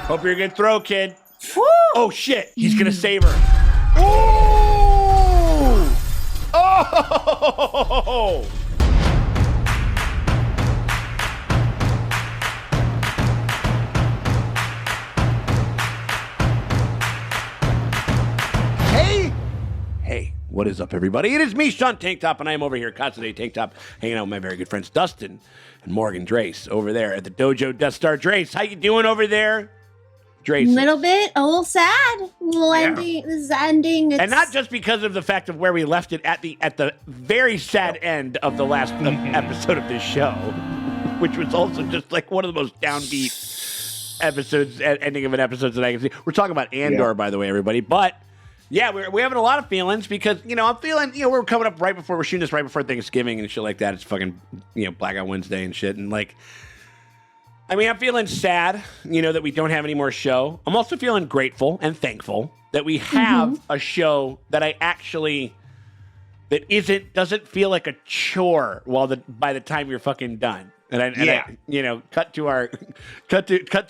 Hope you're a good throw, kid. Woo! Oh, shit. He's going to save her. Ooh! Oh! Hey, what is up, everybody? It is me, Sean Tank Top, and I am over here, Constantly Tank Top, hanging out with my very good friends Dustin and Morgan Drace over there at the dojo. Death Star Drace, how you doing over there? Drace. A little sad. Ending. This is ending. And not just because of the fact of where we left it at the very sad end of the last episode of this show, which was also just like one of the most downbeat episodes, ending of an episode that I can see. We're talking about Andor, by the way, everybody, but. Yeah, we're having a lot of feelings because, I'm feeling, we're coming up we're shooting this right before Thanksgiving and shit like that. It's fucking, Blackout Wednesday and shit. And I'm feeling sad, that we don't have any more show. I'm also feeling grateful and thankful that we have a show that doesn't feel like a chore by the time you're fucking done. Cut to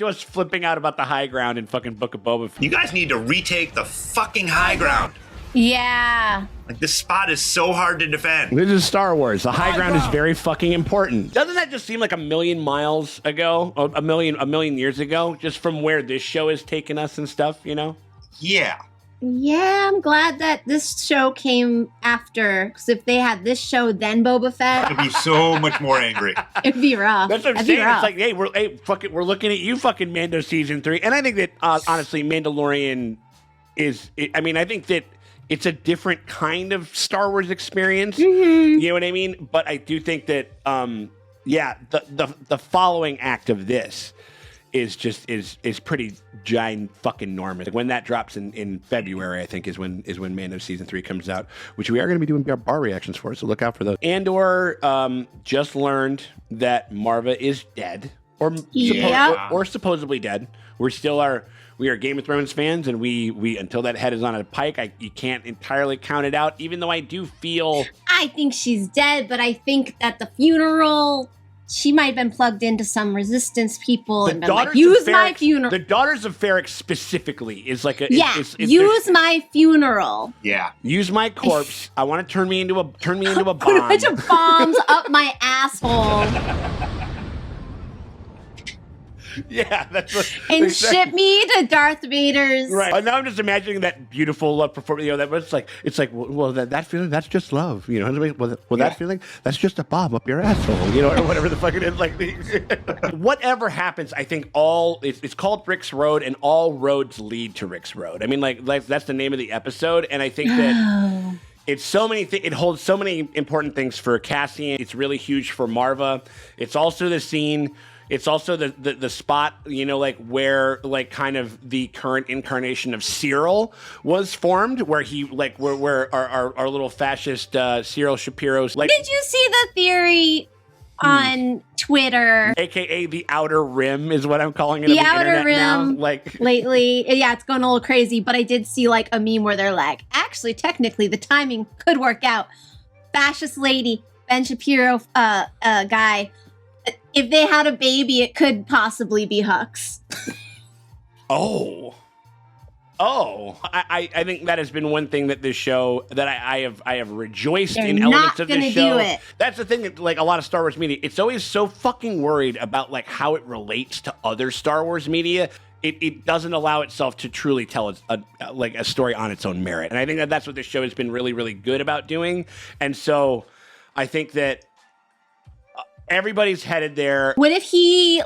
us flipping out about the high ground in fucking Book of Boba Fett. You guys need to retake the fucking high ground. Yeah. This spot is so hard to defend. This is Star Wars. The high ground is very fucking important. Doesn't that just seem like a million miles ago? A million years ago? Just from where this show has taken us and stuff, Yeah. Yeah, I'm glad that this show came after, because if they had this show then Boba Fett, I'd be so much more angry. It'd be rough. That's what I'm saying. It's like, we're looking at you, fucking Mando season 3, and I think that honestly, Mandalorian I think that it's a different kind of Star Wars experience. Mm-hmm. You know what I mean? But I do think that the following act of this is pretty giant fucking enormous. When that drops in February, I think is when Mando season 3 comes out, which we are going to be doing bar reactions for, so look out for those. Andor just learned that Marva is dead, or supposedly dead. We are Game of Thrones fans, and we until that head is on a pike, you can't entirely count it out. Even though I do feel, I think she's dead, but I think that the funeral. She might have been plugged into some resistance people and been like, use my funeral. The Daughters of Ferrix specifically is like a... use my funeral. Yeah. Use my corpse. I want to turn me into a bomb. Put a bunch of bombs up my asshole. Yeah, that's what... And ship me to Darth Vader's... Right. Now I'm just imagining that beautiful love performance. It's like, well, that feeling, that's just love. That feeling, that's just a bomb up your asshole. Or whatever the fuck it is. Like, whatever happens, I think it's called Rick's Road, and all roads lead to Rick's Road. I mean, like that's the name of the episode, and I think that... It's so many things. It holds so many important things for Cassian. It's really huge for Marva. It's also the scene... It's also the spot, where kind of the current incarnation of Cyril was formed, where he where our little fascist Cyril Shapiro's Did you see the theory on Twitter? AKA the Outer Rim is what I'm calling it. The Outer Rim. Now. Lately, yeah, it's going a little crazy. But I did see a meme where they're like, actually, technically, the timing could work out. Fascist lady, Ben Shapiro, guy. If they had a baby, it could possibly be Hux. I think that has been one thing that this show that I have rejoiced in elements of this show. Do it. That's the thing that a lot of Star Wars media, it's always so fucking worried about how it relates to other Star Wars media. It doesn't allow itself to truly tell a story on its own merit. And I think that's what this show has been really, really good about doing. And so I think that everybody's headed there. What if he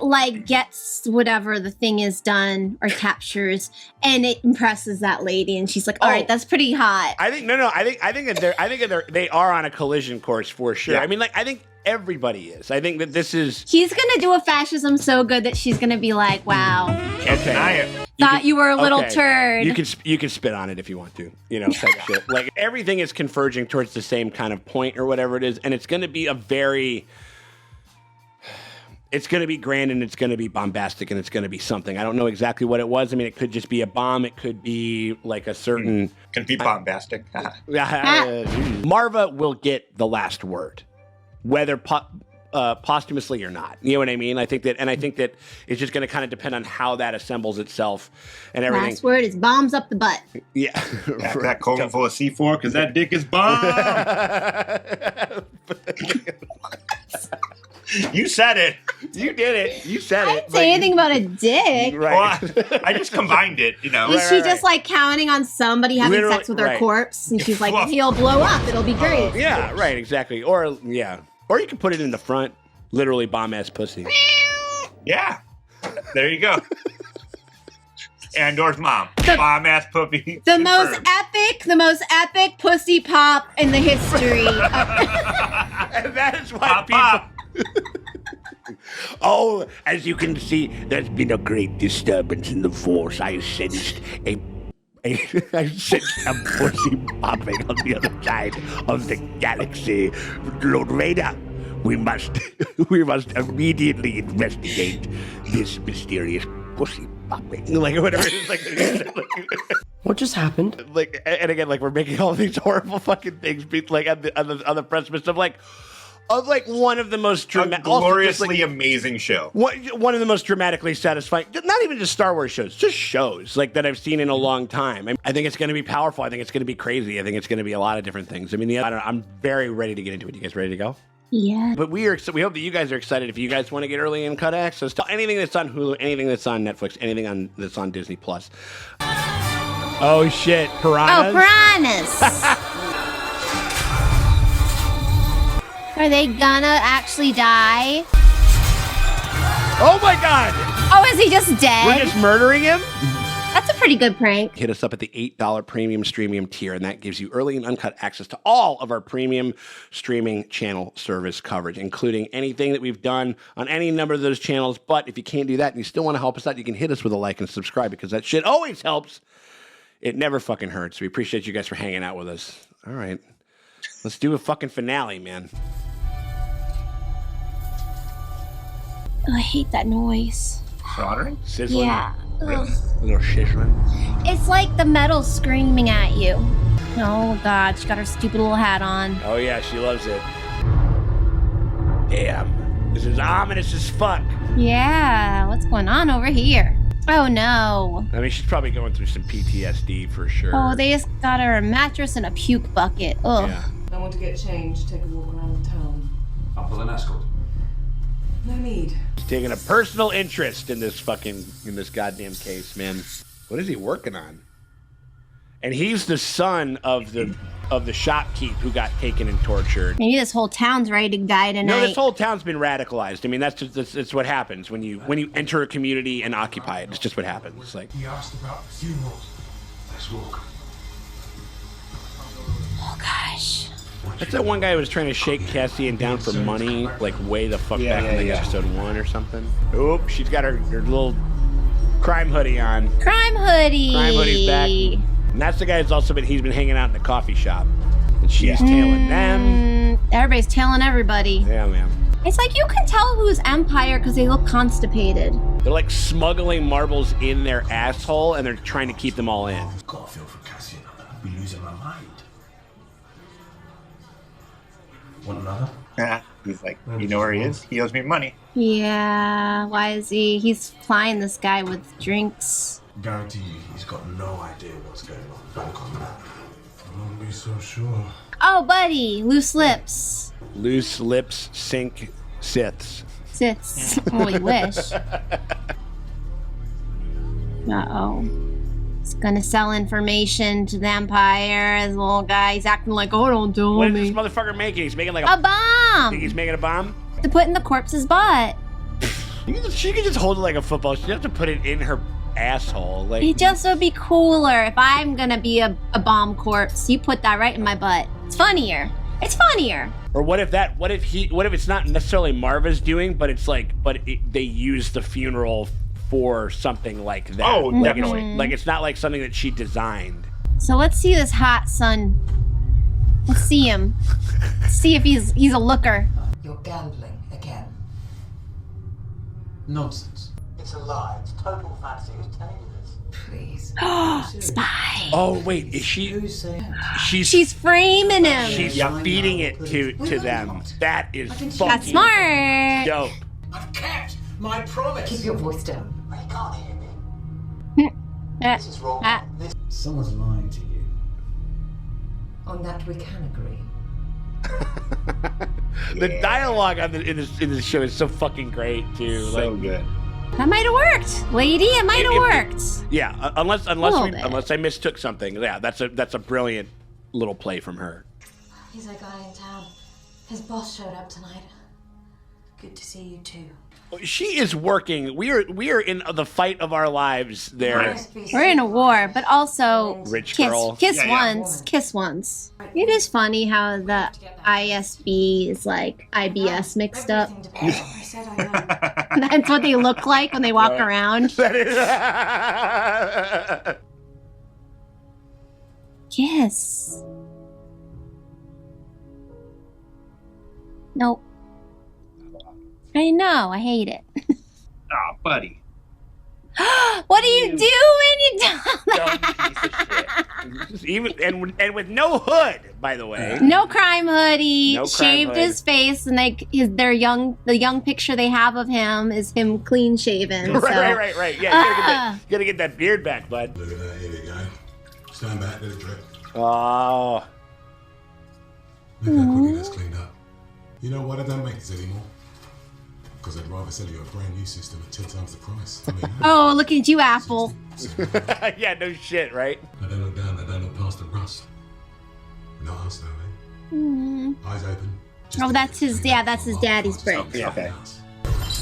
gets whatever the thing is done or captures, and it impresses that lady, and she's like, "All right, that's pretty hot." I think that they are on a collision course for sure. Yeah. I mean, I think everybody is. I think that this is. He's gonna do a fascism so good that she's gonna be like, "Wow, thought you were a little turd." You can spit on it if you want to, type shit. Everything is converging towards the same kind of point or whatever it is, and it's gonna be it's going to be grand, and it's going to be bombastic, and it's going to be something. I don't know exactly what it was. I mean, it could just be a bomb. It could be a certain... Can be bombastic. Marva will get the last word. Whether posthumously or not. You know what I mean? I think that it's just going to kind of depend on how that assembles itself and everything. Last word is bombs up the butt. Yeah. Pack that colon full of C4 because that dick is bomb. You said it. You did it. You said I it. didn't say anything about a dick. Right. Well, I just combined it, you know. Is she just like counting on somebody having Literally, sex with her right. corpse? And she's like, he'll blow up. It'll be great. Yeah, right, exactly. Or you can put it in the front, literally bomb-ass pussy. Yeah. There you go. Andor's mom. Bomb-ass puppy. The most epic pussy pop in the history. And that is why Pop. Oh, as you can see, there's been a great disturbance in the force. I sensed a pussy popping on the other side of the galaxy. Lord Vader, we must immediately investigate this mysterious pussy popping. Like whatever it is, What just happened? like, and again, like we're making all these horrible fucking things, like on the precipice of one of the most dramatic, gloriously amazing show. one of the most dramatically satisfying, not even just Star Wars shows, just shows like that I've seen in a long time. I think it's going to be powerful. I think it's going to be crazy. I think it's going to be a lot of different things. I mean, I'm very ready to get into it. You guys ready to go? Yeah. But we hope that you guys are excited. If you guys want to get early and cut access to anything that's on Hulu, anything that's on Netflix, anything that's on Disney Plus. Oh shit, piranhas! Oh, piranhas! Are they gonna actually die? Oh my god! Oh, is he just dead? We're just murdering him? That's a pretty good prank. Hit us up at the $8 premium streaming tier, and that gives you early and uncut access to all of our premium streaming channel service coverage, including anything that we've done on any number of those channels. But if you can't do that and you still want to help us out, you can hit us with a like and subscribe, because that shit always helps. It never fucking hurts. We appreciate you guys for hanging out with us. All right. Let's do a fucking finale, man. Oh, I hate that noise. Soldering? Sizzling? Yeah. Ugh. A little sizzling. It's like the metal screaming at you. Oh, God. She got her stupid little hat on. Oh, yeah, she loves it. Damn. This is ominous as fuck. Yeah. What's going on over here? Oh, no. I mean, she's probably going through some PTSD for sure. Oh, they just got her a mattress and a puke bucket. Ugh. Yeah. I want to get changed, take a walk around the town. I'll pull an escort. No need. She's taking a personal interest in this goddamn case, man. What is he working on? And he's the son of the shopkeep who got taken and tortured. Maybe this whole town's ready to die tonight. No, this whole town's been radicalized. I mean, that's what happens when you enter a community and occupy it. It's just what happens. It's like, He asked about the funerals. Let's walk. Oh, gosh. that's that one guy who was trying to shake Cassian down for money, like way the fuck back in like episode 1 or something. Oop, she's got her little crime hoodie on. Crime hoodie. Crime hoodie's back. And that's the guy he's been hanging out in the coffee shop. And she's tailing them. Everybody's tailing everybody. Yeah, man. It's like you can tell who's Empire because they look constipated. They're like smuggling marbles in their asshole, and they're trying to keep them all in. I've got a feel for Cassian. I'd be losing my mind. Want another? He's like, you know where he is? He owes me money. Yeah, why is he? He's flying this guy with drinks. Guarantee you, he's got no idea what's going on. Bank on that. I won't be so sure. Oh, buddy, loose lips. Loose lips sink Siths. Sits. Oh, we wish. Uh-oh. He's gonna sell information to the Empire. This little guy, he's acting like, oh, don't tell What is me. this motherfucker making? He's making like A bomb! Think he's making a bomb? To put in the corpse's butt. She could just hold it like a football. She doesn't have to put it in her asshole. Like, It just would be cooler if I'm gonna be a bomb corpse. You put that right in my butt. It's funnier. It's funnier. or what if it's not necessarily Marva's doing, but it's like, they use the funeral for something like that. Oh, like definitely. Like it's not like something that she designed. So let's see this hot son. Let's see him. See if he's a looker. You're gambling again. Nonsense. It's a lie. It's total fantasy. Who's telling you this? Please. Spy. Oh wait, is she? Who's saying? She's framing him. She's feeding it to them. That is That's fucking smart. dope. I've kept my promise. Keep your voice down. They can't hear me. This is wrong. Someone's lying to you. On that we can agree. The dialogue on in this show is so fucking great too. So good. That might have worked, lady. It might have worked. Yeah, unless I mistook something. Yeah, that's a brilliant little play from her. He's a guy in town. His boss showed up tonight. Good to see you too. She is working. We are in the fight of our lives there. We're in a war, but also Rich kiss, girl. kiss Yeah. once, kiss once. It is funny how the ISB is like IBS mixed up. I said I know. That's what they look like when they walk around. That is. Kiss. Nope. I know. I hate it. Oh, buddy. What do you do when you do Dumb that? piece of shit. Even and with no hood, by the way. No crime hoodie. No crime shaved hood. his face, and like the young picture they have of him is him clean shaven. Right. Yeah, you gotta get that beard back, bud. Look at that. Here we go. Stand back. Let it drip. Oh. Look how quickly that's cleaned up. You know what? I don't make this anymore. Because I'd rather sell you a brand new system at 10 times the price. I mean, Oh, look at you, Apple. Yeah, no shit, right? I don't look down. I don't look past the rust. Not us, though, eh? Mm. Eyes open. Oh, that's his. Yeah, that's his daddy's brick. Okay.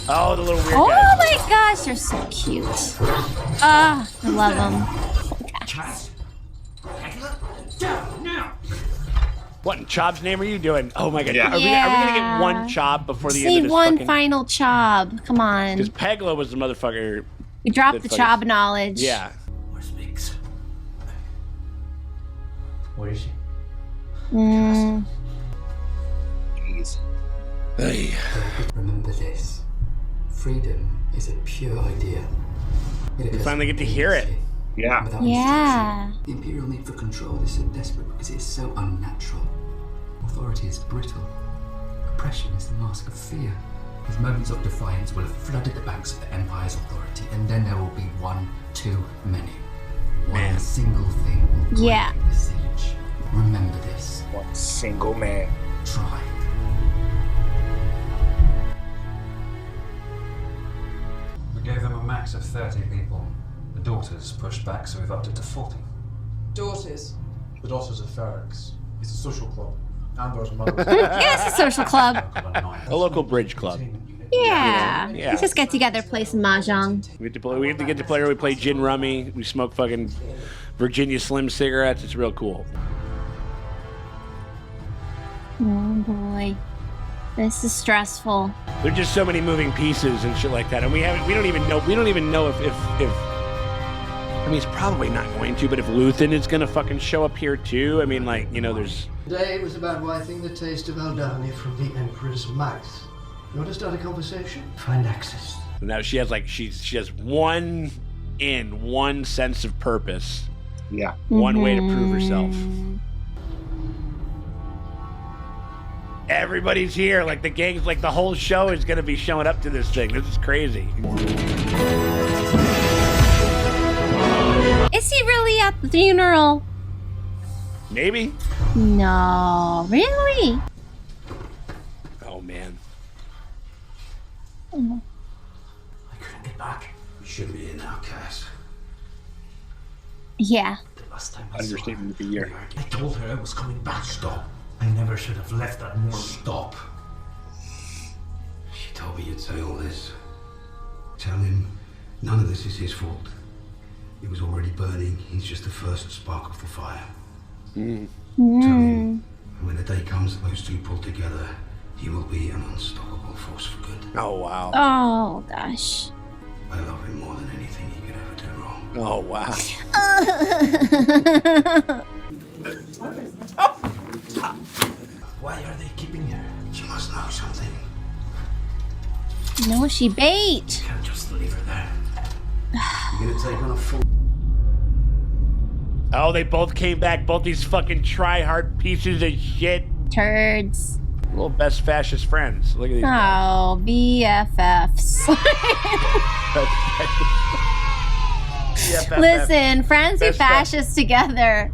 Oh, the little weird Oh guy. my gosh, they're so cute. Ah, I love them. What in Chobb's name are you doing? Oh my god. Yeah. Are we gonna get one Chobb before the Just end of need this one fucking... final Chobb. Come on. Because Pegla was the motherfucker. We dropped the that Chobb knowledge. Yeah. Or speaks. What is she? Mm. Jeez. Hey. Remember this. Freedom is a pure idea. We finally get to hear it. Yeah. Without Yeah. restriction. The imperial need for control is so desperate because it is so unnatural. Authority is brittle. Oppression is the mask of fear. These moments of defiance will have flooded the banks of the Empire's authority, and then there will be one too many. One single thing will break Yeah. the siege. Remember this. One single man. Try. We gave them a max of 30 people. The daughters pushed back, so we've upped it to 40. Daughters. The Daughters of Ferrix. It's a social club. Andor's mother. Yeah, it's a social club. A local bridge club. Yeah. Yeah. Let's just get together, play some mahjong. We get to play. We play gin rummy. We smoke fucking Virginia Slim cigarettes. It's real cool. Oh boy, this is stressful. There's just so many moving pieces and shit like that, and we don't even know if I mean, it's probably not going to, but if Luthen is gonna fucking show up here too, I mean, like, you know, there's. Today was about wiping the taste of Aldania from the Emperor's mouth. You want to start a conversation? Find access. Now she has like she has one sense of purpose. Yeah. One way to prove herself. Everybody's here, like the gang's, like the whole show is gonna be showing up to this thing. This is crazy. Is he really at the funeral? Maybe. No, really? Oh man. I couldn't get back. You should be in now, Cass. Yeah. The last time I Understatement of the year. I told her I was coming back. Stop. I never should have left that more. Stop. She told me you'd say all this. Tell him none of this is his fault. It was already burning. He's just the first spark of the fire. Tell him when the day comes that those two pull together, he will be an unstoppable force for good. Oh wow. Oh gosh. I love him more than anything he could ever do wrong. Oh wow. Why are they keeping her? She must know something. No, she bait. You can't just leave her there. You're gonna take on a full. Oh, they both came back. Both these fucking try-hard pieces of shit. Turds. Little best fascist friends. Look at these. Oh, BFFs. BFF. Listen, friends who Best fascist together.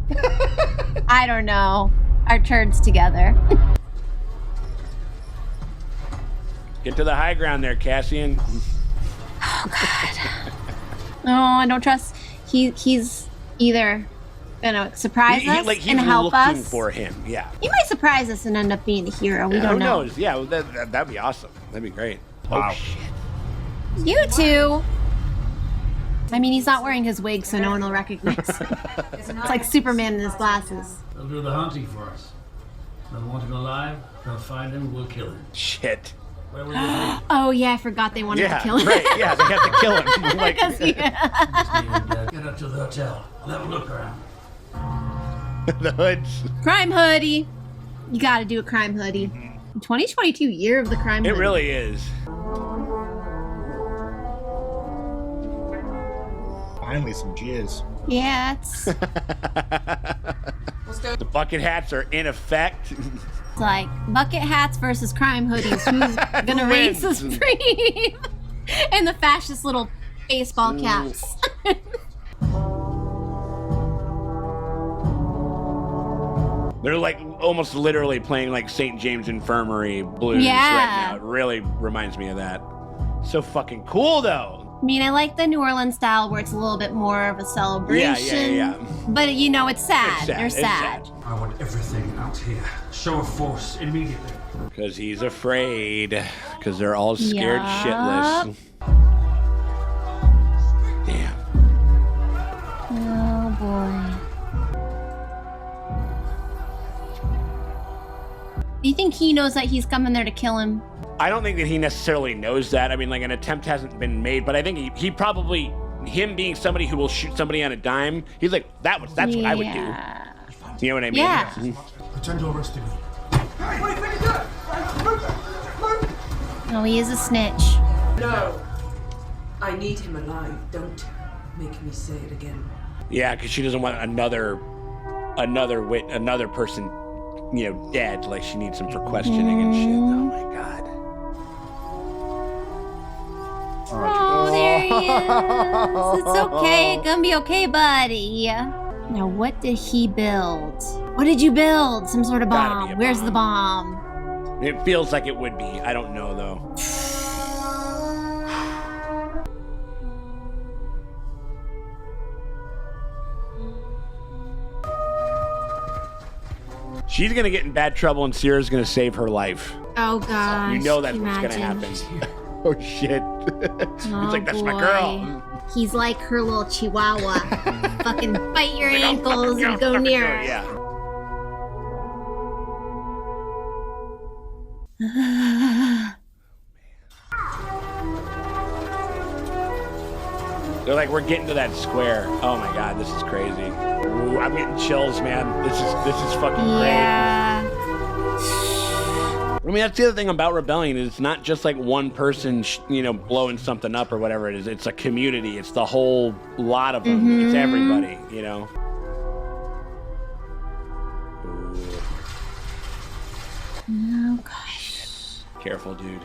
I don't know. Are turds together. Get to the high ground there, Cassian. Oh, God. No, I don't trust. He's either gonna surprise us he's and help looking us. for him, yeah. He might surprise us and end up being the hero. We don't Who know. knows? Yeah, that'd be awesome. That'd be great. Wow. Oh, shit. You two. I mean, he's not wearing his wig, so no one will recognize him. It's like Superman in his glasses. They'll do the hunting for us. They'll want him alive. They'll find him. We'll kill him. Shit. Where will you be? Oh, yeah, I forgot they wanted to kill him. Right, yeah, they have to kill him. Like, Because he- Get up to the hotel. I'll have a look around. the hoods. Crime hoodie. You gotta do a crime hoodie. 2022 year of the crime hoodie. It really is. Finally, some jizz. Yeah, it's The bucket hats are in effect. like bucket hats versus crime hoodies. Who's gonna reign wins? supreme? And the fascist little baseball caps. They're like almost literally playing like St. James Infirmary blues Yeah. right now. It really reminds me of that. So fucking cool though. I mean, I like the New Orleans style where it's a little bit more of a celebration. Yeah. But you know, it's sad. It's sad. They're It's sad. sad. I want everything out here. Show of force immediately. Because he's afraid. Because they're all scared Yup. shitless. Damn. Oh boy. Do you think he knows that he's coming there to kill him? I don't think that he necessarily knows that. I mean, like, an attempt hasn't been made, but I think he probably, him being somebody who will shoot somebody on a dime, he's like, that's what I would do. You know what I mean? Yeah. Pretend to arrest me. Oh, he is a snitch. No. I need him alive. Don't make me say it again. Yeah, because she doesn't want another person, you know, dead. Like, she needs him for questioning and shit. Oh my god. Oh, there he is. It's okay. It's gonna be okay, buddy. Now, what did he build? What did you build? Some sort of Gotta be bomb. a Where's the bomb? It feels like it would be. I don't know, though. She's gonna get in bad trouble and Sierra's gonna save her life. Oh, gosh. You know that's can you what's gonna imagine? happen. Oh shit. He's like, that's my girl. He's like her little chihuahua. Fucking bite your ankles and go near her. Yeah. They're like, we're getting to that square. Oh my god, this is crazy. Ooh, I'm getting chills, man. This is fucking great. Yeah. I mean, that's the other thing about rebellion is it's not just like one person, blowing something up or whatever it is. It's a community. It's the whole lot of them. It's everybody, you know. Oh gosh. Careful, dude.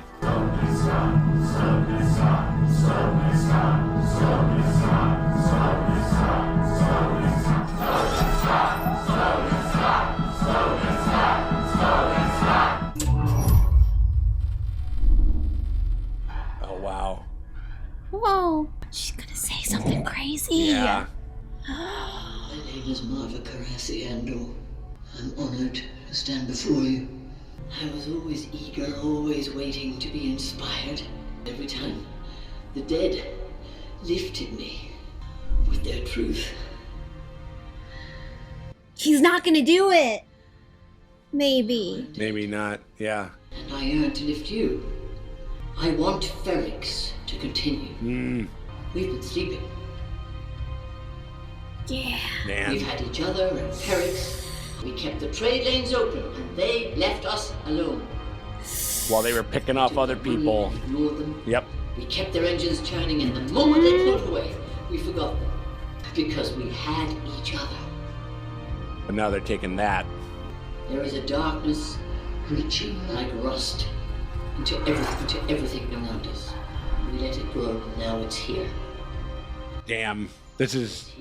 Oh, wow. Whoa. She's gonna say something crazy. Yeah. My name is Marva Carassi Andor. I'm honored to stand before you. I was always eager, always waiting to be inspired. Every time the dead lifted me with their truth. He's not gonna do it. Maybe. Maybe not. Yeah. And I yearn to lift you. I want Ferrix to continue. We've been sleeping. Yeah. Man. We've had each other and Ferrix. We kept the trade lanes open, and they left us alone. While they were picking off other people. Ignored them. Yep. We kept their engines turning, and the moment they pulled away, we forgot them. Because we had each other. But now they're taking that. There is a darkness reaching like rust into everything around us. We let it grow, now it's here. Damn. This is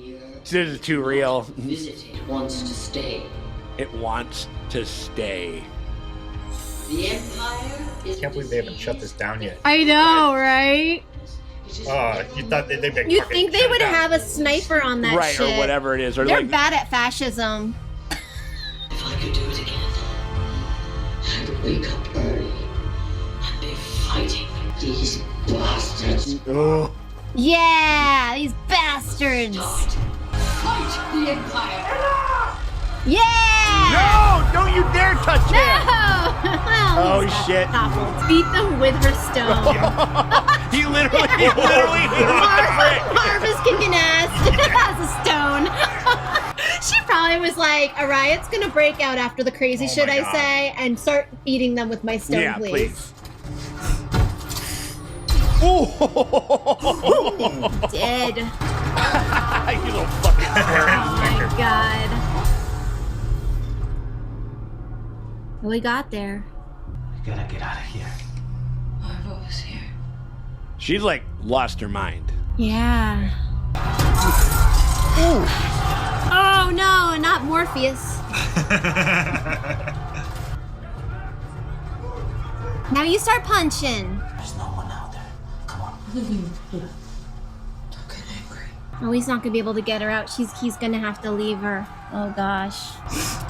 too real. It wants to stay. It wants to stay. The Empire is. I can't believe they haven't shut this down yet. I know, right? You thought they'd be You think they would have a sniper on that right, shit? or whatever it is. Or They're like, bad at fascism. If I could do it again, I'd wake up early and be fighting these bastards. Oh. Yeah, these bastards. Fight the Empire. Yeah. No! Don't you dare touch him! Well, Oh he's got shit! toppled. Beat them with her stone. he literally hit the brick. Marv is kicking ass as a stone. She probably was like, a riot's gonna break out after the crazy shit I say, and start beating them with my stone, Yeah, please. Ooh. Dead. You little fucking Oh my god. We got there. We gotta get out of here. Marva was here. She's like lost her mind. Yeah. Oh no, not Morpheus. Now you start punching. There's no one out there. Come on. Don't get angry. Oh, he's not gonna be able to get her out. He's gonna have to leave her. Oh gosh.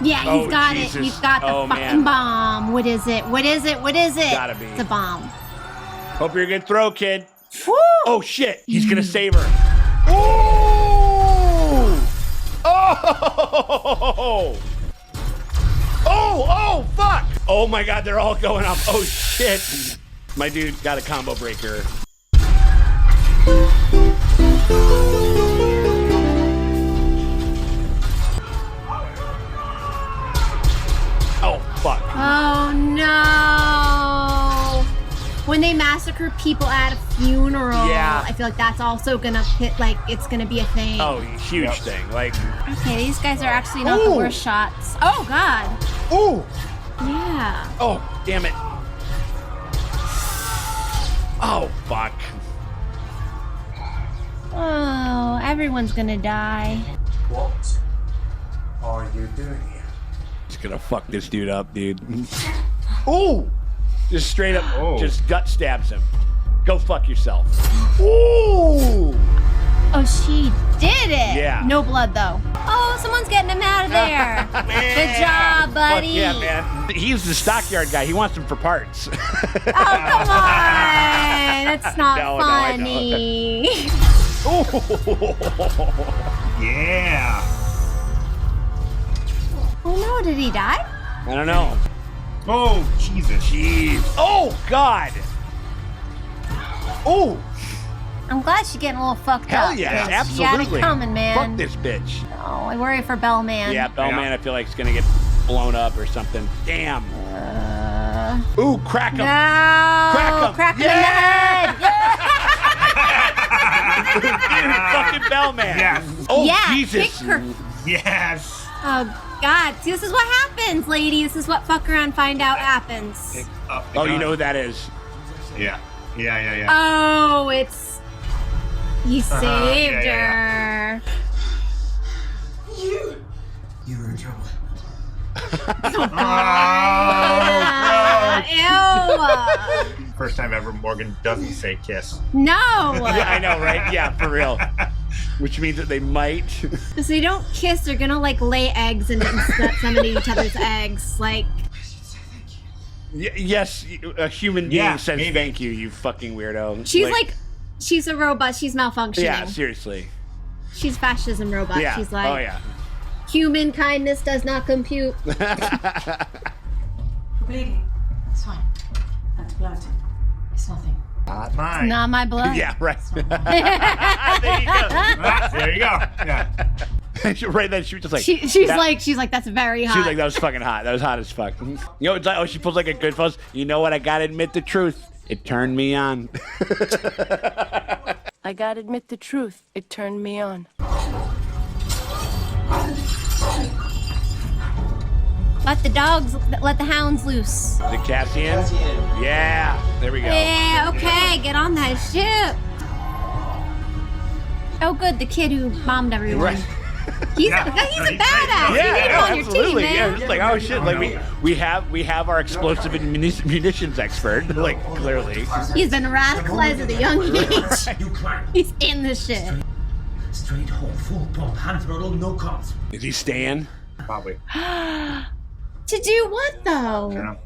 Yeah, he's Oh, got Jesus. it. He's got the Oh, fucking man. bomb. What is it? What is it? What is it? Gotta be. It's a bomb. Hope you're a good throw, kid. Woo! Oh shit! He's gonna save her. Ooh! Oh! Oh! Fuck! Oh my god! They're all going up. Oh shit! My dude got a combo breaker. Oh fuck! Oh no! When they massacre people at a funeral, Yeah. I feel like that's also gonna hit, like, it's gonna be a thing. Oh, huge thing. Like, Okay, these guys are actually not the Ooh. worst shots. Oh god! ooh! Yeah. Oh, damn it! Oh fuck! Oh, everyone's gonna die. What are you doing here? Just gonna fuck this dude up, dude. Ooh! Just straight up, just gut stabs him. Go fuck yourself. Ooh! Oh, she did it! Yeah. No blood, though. Oh, someone's getting him out of there. Good job, buddy. Fuck yeah, man. He's the stockyard guy. He wants them for parts. Oh, come on. That's not No, I know. funny. Yeah. Oh, no. Did he die? I don't know. Oh, Jesus. Jeez. Oh, God. Oh. I'm glad she's getting a little fucked Hell up. yeah, 'cause absolutely. She had it coming, man. Fuck this bitch. Oh, I worry for Bellman. Yeah, Bellman, I feel like is gonna get blown up or something. Damn. Ooh, crack him. No. Crack him. Crack him Yeah. in the head. Dude, fucking Bellman. Yes. Oh, Yeah, Jesus. kick her. Yes. Oh, God. See, this is what happens, lady. This is what fuck around find out happens. Oh, you know who that is. Yeah. Yeah. Oh, it's... You saved yeah. her. You were in trouble. Ew. First time ever Morgan doesn't say kiss. No. Yeah, I know, right? Yeah, for real. Which means that they might. So they don't kiss. They're gonna like lay eggs and some of each other's eggs. Like. Yes, a human being says thank you, you fucking weirdo. She's like, she's a robot. She's malfunctioning. Yeah, seriously. She's fascism robot. Yeah. She's like, Oh, yeah. human kindness does not compute. Bleeding. It's fine. That's blood. It's nothing. Not mine. Not my blood. Yeah, right. There you go. Yeah. Right then, she was just like. She's like, that's very hot. She was like, that was fucking hot. That was hot as fuck. You know, it's like, oh, she pulls like a good pose. You know what? I gotta admit the truth. It turned me on. I gotta admit the truth. It turned me on. Let the hounds loose. Is it Cassian? Yeah. There we go. Yeah, okay, get on that ship. Oh, good, the kid who bombed everyone. Right. He's a badass. You need him on your team, man. Yeah, just like, oh shit, like we have our explosive and munitions expert, like clearly. He's been radicalized at a young age. He's in the shit. Straight home, full pump, hand throttle, no cops. Is he staying? Probably. To do what though? Yeah.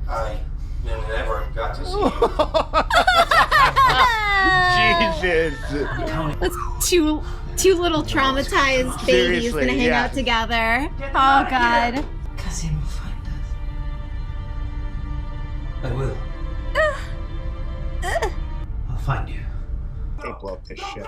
I never got to see Jesus. That's two little traumatized babies Seriously, gonna hang yeah. out together. Oh god. Kasim will find us. I will. I'll find you. They blow up this ship.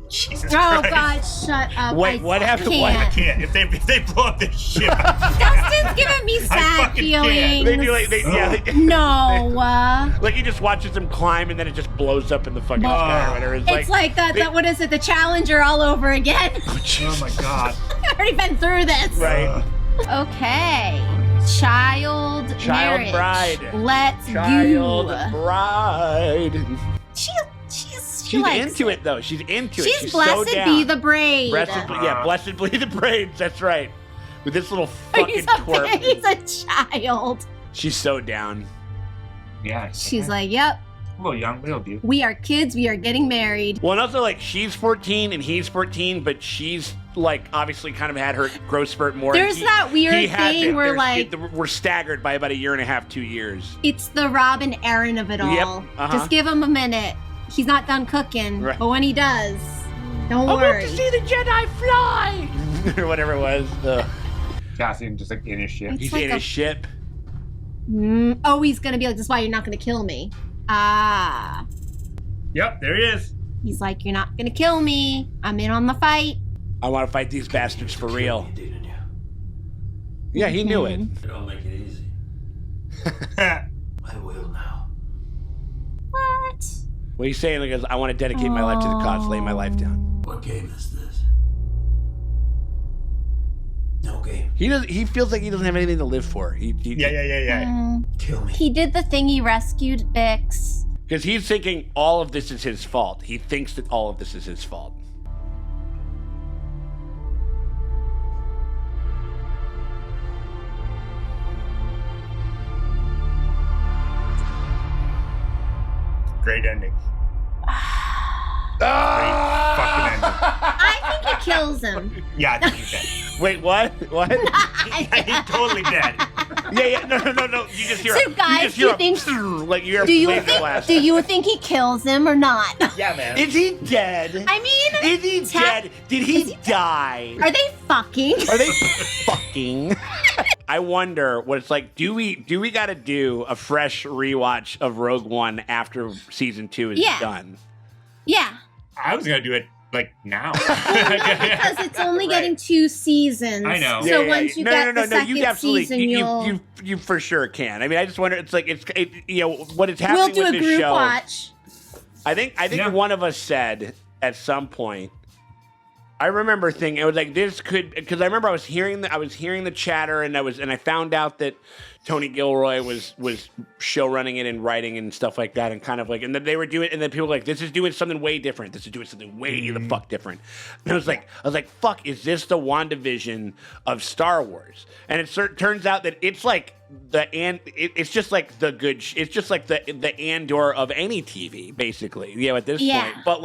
Jesus Oh Christ. god, shut up. Wait, what happened? Can't. I can't. If they blow up this ship, Dustin's giving me sad fucking feelings. can't. They do like No. like he just watches them climb and then it just blows up in the fucking sky or whatever. It's like that what is it, the Challenger all over again. oh my god. I've already been through this. Right. Okay. Child marriage. bride. Let's Child go. bride. She She's likes into it though. She's into it. She's so blessed down. be the braid. Blessed be the braids. That's right. With this little fucking He's twerp. a child. She's so down. Yeah. She's like, yep, a little young, but he'll do. we are kids. We are getting married. Well, and also like she's 14 and he's 14, but she's like obviously kind of had her growth spurt more. There's that weird he hasn't. thing where There's- like we're staggered by about a year and a half, 2 years. it's the Rob and Aaron of it all. Yep, uh-huh. Just give him a minute. He's not done cooking, Right. but when he does, don't I worry. want to see the Jedi fly, or whatever it was. Cassian just like in his ship. It's He's like in his ship. Oh, he's gonna be like, "This is why you're not gonna kill me." Ah. Yep, there he is. He's like, "You're not gonna kill me. I'm in on the fight." I want to fight these bastards for real. Yeah, he knew it. Don't make it easy. I will now. What? What he's saying is, I want to dedicate my life to the cause, lay my life down. What game is this? No game. He feels like he doesn't have anything to live for. Yeah. Kill me. He did the thing. He rescued Bix. Because he's thinking all of this is his fault. He thinks that all of this is his fault. Great ending. Great fucking ending. I think he kills him. Yeah, I think he's dead. Wait, what? What? He's totally dead. Yeah. No. You just hear. So, guys, do you think? Like you hear Do you laser think? blast. Do you think he kills him or not? Yeah, man. Is he dead? I mean, Is he dead? Did he die? Are they fucking? Are they fucking? I wonder what it's like. Do we got to do a fresh rewatch of Rogue One after season 2 is done? Yeah. I was gonna do it like now. Because it's only getting 2 seasons. I know. So once you get the second you absolutely, season, you for sure can. I mean, I just wonder. It's like what is happening we'll do with a this group show. watch. I think one of us said at some point. I remember thinking it was like this could, because I remember I was hearing the chatter and I found out that Tony Gilroy was show running it and writing and stuff like that, and kind of like, and then they were doing, and then people were like, this is doing something way different. This is doing something way the fuck different. And I was like, fuck, is this the WandaVision of Star Wars? And it turns out that it's like it's just like the good, it's just like the Andor of any TV, basically. At this point, but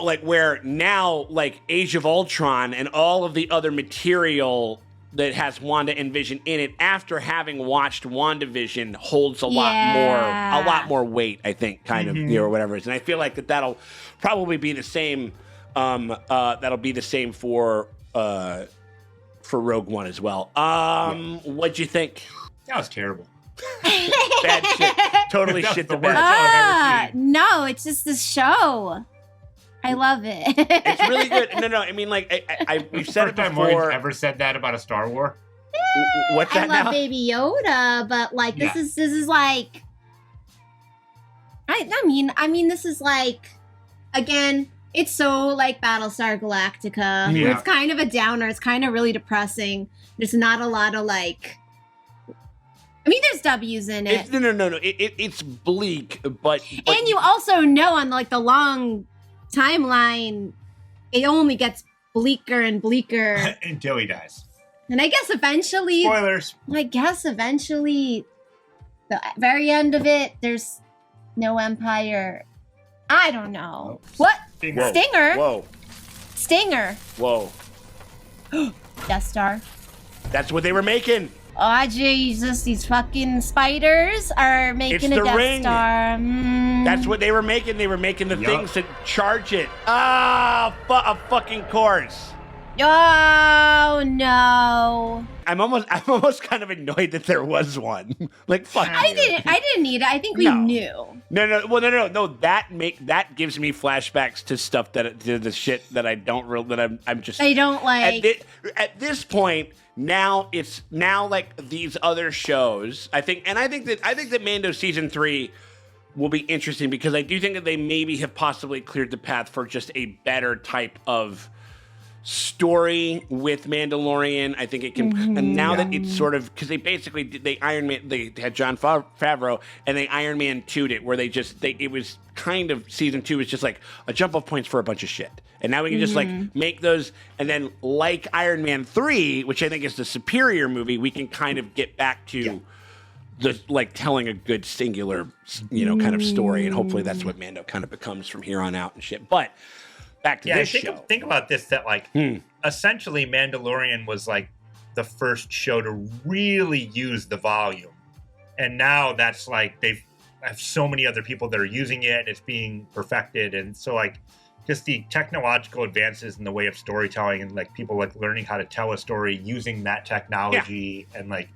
like where now, like Age of Ultron and all of the other material that has Wanda and Vision in it, after having watched WandaVision, holds a lot more weight, I think, kind of, or whatever it is. And I feel like that'll probably be the same. That'll be the same for Rogue One as well. What'd you think? That was terrible. Bad shit. Totally shit the bed. No, it's just this show. I love it. It's really good. No. I mean, like, we've said it before. Morgan's ever said that about a Star Wars? What's that I love now? Baby Yoda, but like this is like. I mean, this is like, again, It's so like Battlestar Galactica. Yeah. It's kind of a downer. It's kind of really depressing. There's not a lot of like. I mean, there's W's in it. No. It's bleak, but And you also know on like the long timeline, it only gets bleaker and bleaker. Until he dies. And I guess eventually. Spoilers. I guess eventually, the very end of it, there's no Empire. I don't know. What? Stinger. Stinger? Whoa. Stinger. Whoa. Death Star. That's what they were making. Oh, Jesus. These fucking spiders are making It's a the Death ring. Star. That's what they were making. They were making the things to charge it. A fucking course. Oh, no. I'm almost kind of annoyed that there was one. Like, fuck I you. didn't need it. I think we knew. No. That gives me flashbacks to stuff to the shit that I don't real that I'm just. I don't like. At this point, now it's like these other shows. I think that Mando season 3 will be interesting because I do think that they maybe have possibly cleared the path for just a better type of story with Mandalorian. I think it can, and now that it's sort of because they Iron Man, they had Jon Favreau and they Iron Man 2'd it, where it was kind of season 2 was just like a jump off points for a bunch of shit, and now we can just like make those, and then like Iron Man 3, which I think is the superior movie, we can kind of get back to the like telling a good singular, kind of story, and hopefully that's what Mando kind of becomes from here on out and shit. But back to this show. Think about this, that like essentially Mandalorian was like the first show to really use the volume. And now that's like they have so many other people that are using it and it's being perfected. And so like just the technological advances in the way of storytelling and like people like learning how to tell a story using that technology and like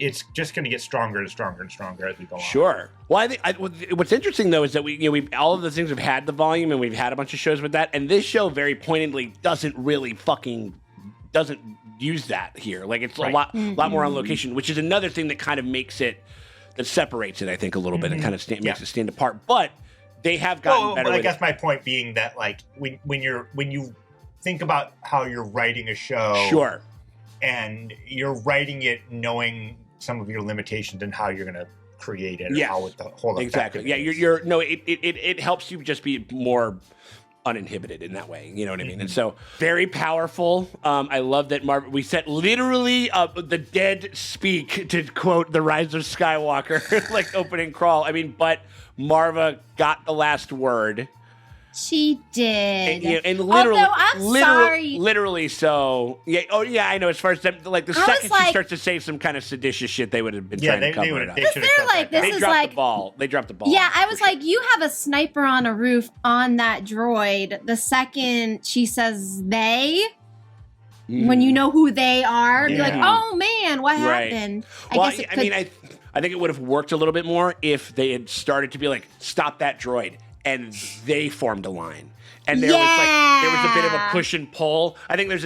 it's just going to get stronger and stronger and stronger as we go on. Sure. Well, I think what's interesting though is that we all of the things have had the volume and we've had a bunch of shows with that, and this show very pointedly doesn't use that here. Like it's a lot more on location, which is another thing that kind of that separates it, I think, a little bit and kind of makes it stand apart. But they have gotten better. But I with guess my point being that like when you think about how you're writing a show, sure, and you're writing it knowing some of your limitations and how you're going to create it, or how the whole exactly. Yeah, it helps you just be more uninhibited in that way. You know what I mean? And so very powerful. I love that we set literally the dead speak, to quote The Rise of Skywalker, like opening crawl. I mean, but Marva got the last word. She did. And literally, although I'm sorry. Literally so. Yeah. Oh, yeah, I know. As far as them, like the second she starts to say some kind of seditious shit, they would have been trying to cover it up. Because they're like, They dropped the ball. They dropped the ball. Yeah, I was like, you have a sniper on a roof on that droid. The second she says they, when you know who they are, you're like, oh man, what happened? Well, I think it would have worked a little bit more if they had started to be like, stop that droid. And they formed a line, and there was a bit of a push and pull. I think there's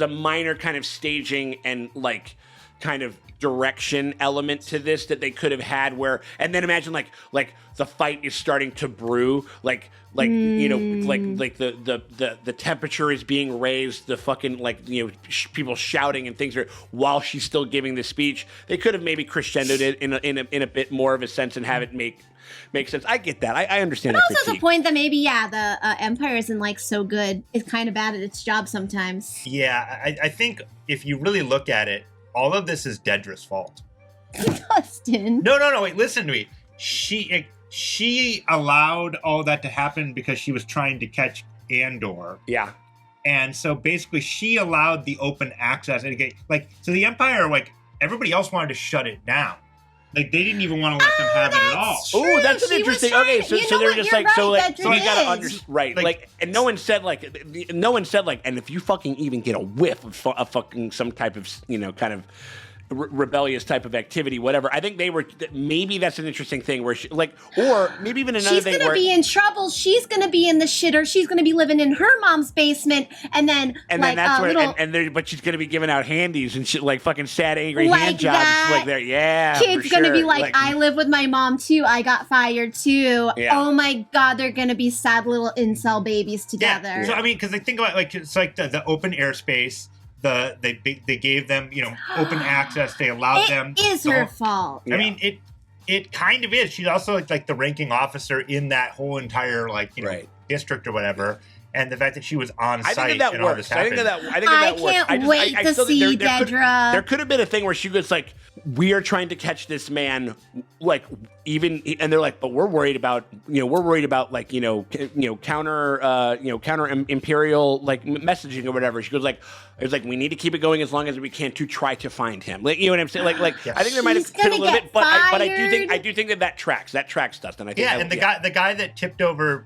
a minor kind of staging and like kind of direction element to this that they could have had and then imagine like the fight is starting to brew, like the temperature is being raised, the fucking people shouting and things while she's still giving the speech. They could have maybe crescendoed it in a bit more of a sense and have it make sense. I get that. I understand. But that also the point that maybe the Empire isn't like so good. It's kind of bad at its job sometimes. Yeah, I think if you really look at it, all of this is Dedra's fault. Dustin. No. Wait, listen to me. She allowed all that to happen because she was trying to catch Andor. Yeah. And so basically she allowed the open access. So the Empire, like everybody else wanted to shut it down. Like they didn't even want to let them have it at all. Oh, that's an interesting. Okay, so they're just like, so you gotta understand, right? Like, and no one said like, and if you fucking even get a whiff of fucking some type of kind of rebellious type of activity, whatever. I think maybe that's an interesting thing where she, like, or maybe even another thing where she's gonna be in trouble. She's gonna be in the shitter. She's gonna be living in her mom's basement, and then that's where but she's gonna be giving out handies and shit, like fucking sad, angry like hand jobs, that. like there. Yeah, kid's gonna be like, I live with my mom too. I got fired too. Yeah. Oh my god, they're gonna be sad little incel babies together. Yeah. So I mean, because I think about it's like the open airspace. They gave them open access. They allowed them. It is her fault. I mean it kind of is. She's also like the ranking officer in that whole entire district or whatever. And the fact that she was on site. I think that works. I think that works. I can't wait to see Dedra. There could have been a thing where she was like, "We are trying to catch this man," like and they're like, "But we're worried about like counter imperial like messaging or whatever." She goes like, "It's like we need to keep it going as long as we can to try to find him." Like, you know what I'm saying? Like I think there might have been a little bit, but I do think that tracks. That tracks, Dustin. I think. Yeah, and the guy that tipped over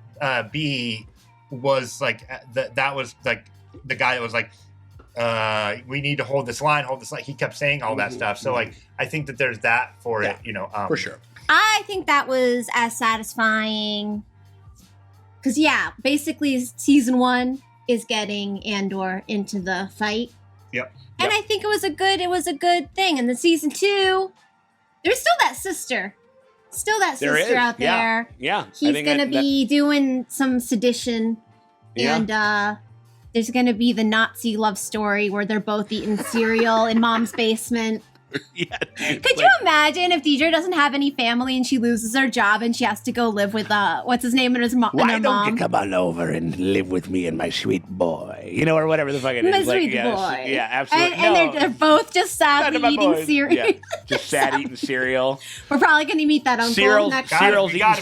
B was like that was like the guy that was like we need to hold this line. He kept saying all that stuff, so like I think that there's that for it, for sure. I think that was as satisfying because basically season 1 is getting Andor into the fight. Yep. And I think it was a good thing. And the season 2, there's still that sister. Out there. Yeah. He's going to be doing some sedition. Yeah. And there's going to be the Nazi love story where they're both eating cereal in mom's basement. Yeah. Could you imagine if Deidre doesn't have any family and she loses her job and she has to go live with what's his name and his mom? Why don't you come on over and live with me and my sweet boy? Or whatever the fuck it is. My sweet boy. Yeah, absolutely. And they're both just sadly eating cereal. Yeah, just sad eating cereal. We're probably going to meet that uncle next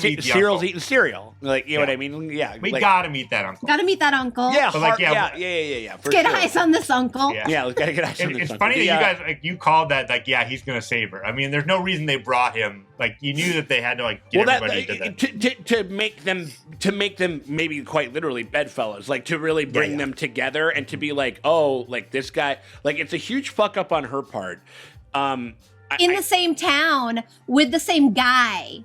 week. Cyril's eating cereal. Like, you know what I mean? Yeah. We gotta meet that uncle. Gotta meet that uncle. Yeah, for get eyes on this uncle. Yeah, let's gotta get eyes on this uncle. It's funny that you guys, you called that, he's gonna save her. I mean, there's no reason they brought him. Like, you knew that they had to, get everybody to make them maybe quite literally bedfellows, like, to really bring them together and to be like, oh, like, this guy, like, it's a huge fuck up on her part. In the same town with the same guy.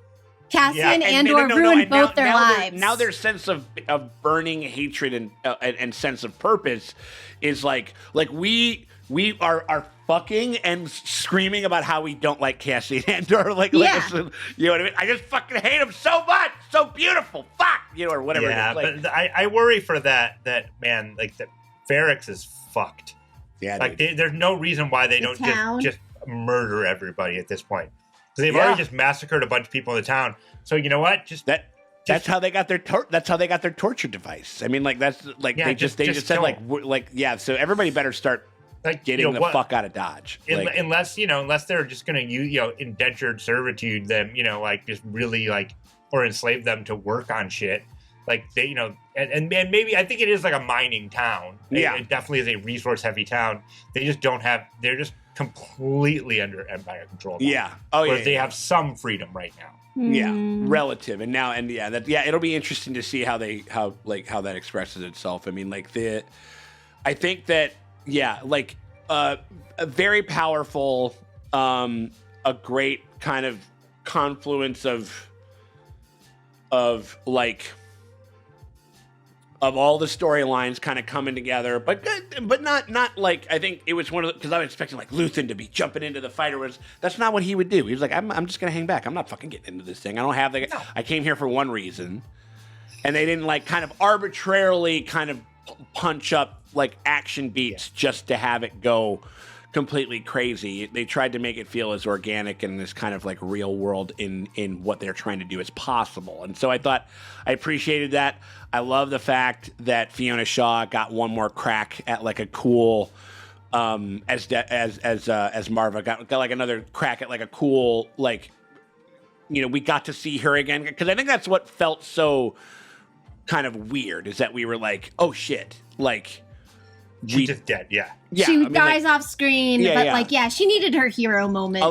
Cassian and Andor ruined both their lives. Now their sense of burning hatred and sense of purpose is like we are fucking and screaming about how we don't like Cassian and Andor. Like, you know what I mean? I just fucking hate him so much. So beautiful. Fuck. Or whatever. Yeah, it is. But I worry for that man, like, that Ferrix is fucked. Yeah, like, there's no reason why they don't just murder everybody at this point. Because they've already just massacred a bunch of people in the town. So you know what? That's how they got their torture device. I mean, like, that's like they just said so everybody better start getting the fuck out of Dodge. Unless they're just going to use indentured servitude them, just really or enslave them to work on shit. Like, they and maybe I think it is like a mining town. It definitely is a resource heavy town. They just don't have. They're just completely under Empire control. Yeah. They have some freedom right now. Yeah, relative, it'll be interesting to see how that expresses itself. I mean, I think that a very powerful, a great kind of confluence of all the storylines kind of coming together, but not like, I think it was one of the, because I was expecting like Luthen to be jumping into the fight, that's not what he would do. He was like, I'm just gonna hang back. I'm not fucking getting into this thing. I don't have I came here for one reason, and they didn't kind of arbitrarily kind of punch up action beats just to have it go completely crazy. They tried to make it feel as organic and as kind of real world in what they're trying to do as possible. And so I thought I appreciated that. I love the fact that Fiona Shaw got one more crack at a cool as Marva got another crack at a cool we got to see her again, because I think that's what felt so kind of weird, is that we were like, oh shit, she's just dead. She dies off screen, but she needed her hero moment.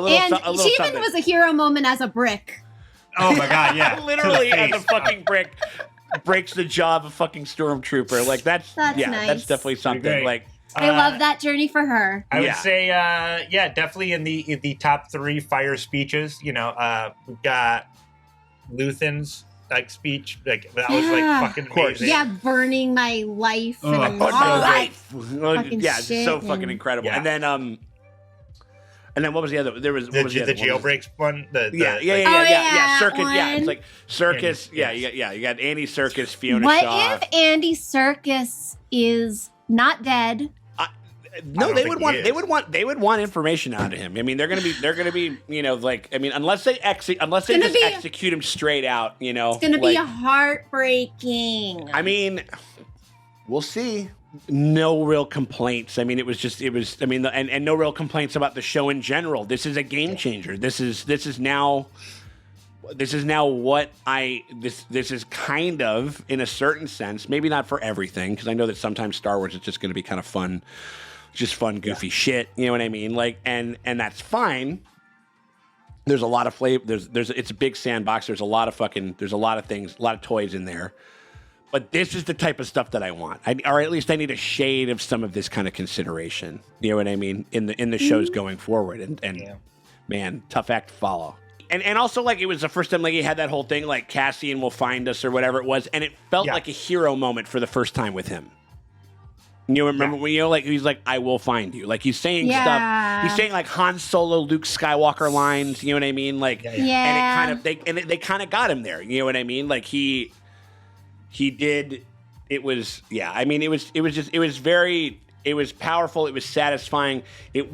She even was a hero moment as a brick. Oh my god, yeah. Literally as a fucking brick breaks the jaw of a fucking stormtrooper. That's nice. That's definitely something. I love that journey for her. I would say, definitely in the top 3 fire speeches. We've got Luthen's speech, that was fucking amazing. Yeah, burning my life and my life. Shit so fucking incredible. Yeah. And then what was the other? There was the jailbreaks one. Circus. one. Yeah, it's like Circus. You got Andy Circus, Fiona What Shaw. if Andy Serkis is not dead? No, they would want information out of him. I mean, they're gonna be, unless they just execute him straight out, It's gonna be heartbreaking. I mean, we'll see. No real complaints. I mean, and no real complaints about the show in general. This is a game changer. This is now what this is kind of, in a certain sense, maybe not for everything, because I know that sometimes Star Wars is just going to be kind of fun, just fun, goofy shit. You know what I mean? And that's fine. There's a lot of flavor. It's a big sandbox. There's a lot of things, a lot of toys in there. But this is the type of stuff that I want, or at least I need a shade of some of this kind of consideration. You know what I mean? In the shows going forward, and man, tough act to follow. And also, it was the first time he had that whole thing, Cassian will find us or whatever it was, and it felt like a hero moment for the first time with him. You remember when he's like, I will find you. He's saying stuff. He's saying Han Solo, Luke Skywalker lines. You know what I mean? And they kind of got him there. You know what I mean? He did. It was powerful. It was satisfying. It